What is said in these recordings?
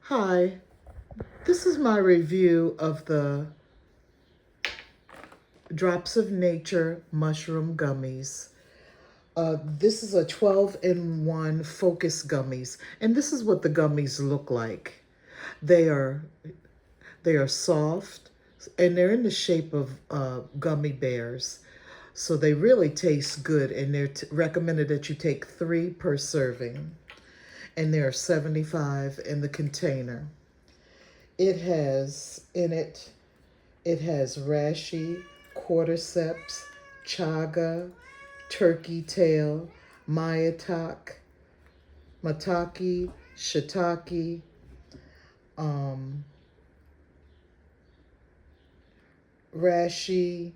Hi, this is my review of the Drops of Nature Mushroom Gummies. This is a 12-in-1 focus gummies, and this is what the gummies look like. They are they are soft, and they're in the shape of gummy bears. So they really taste good, and they're recommended that you take 3 per serving. And there are 75 in the container. It has in it reishi, cordyceps, chaga, turkey tail, maitake, shiitake, um, reishi,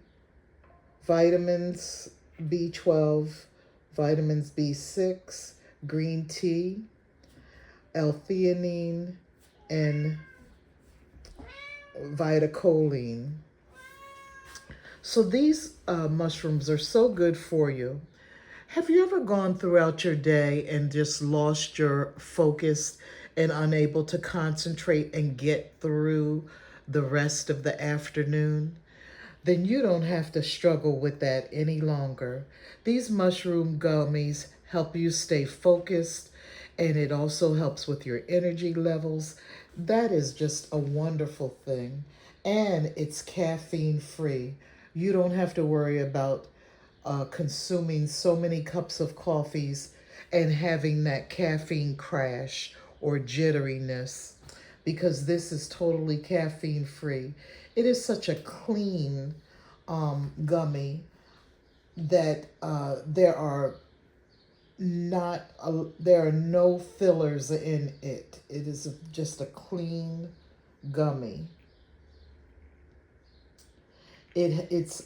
vitamins B12, vitamins B6, green tea, L-theanine, and vitacholine. So these mushrooms are so good for you. Have you ever gone throughout your day and just lost your focus and unable to concentrate and get through the rest of the afternoon? Then you don't have to struggle with that any longer. These mushroom gummies help you stay focused, and it also helps with your energy levels. That is just a wonderful thing. And it's caffeine free. You don't have to worry about consuming so many cups of coffees and having that caffeine crash or jitteriness, because this is totally caffeine free. It is such a clean gummy that there are no fillers in it. It is just a clean gummy. It's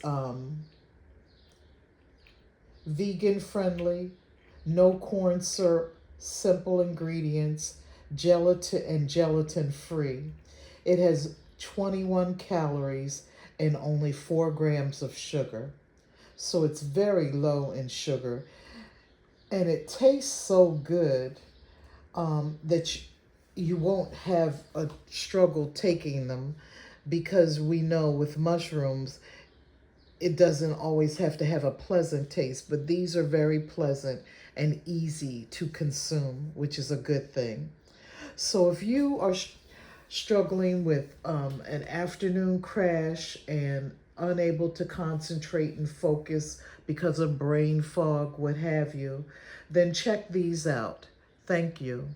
vegan friendly, no corn syrup, simple ingredients, gelatin free. It has 21 calories and only 4 grams of sugar. So it's very low in sugar. And it tastes so good that you won't have a struggle taking them, because we know with mushrooms, it doesn't always have to have a pleasant taste, but these are very pleasant and easy to consume, which is a good thing. So if you are struggling with an afternoon crash and unable to concentrate and focus because of brain fog, what have you, then check these out. Thank you.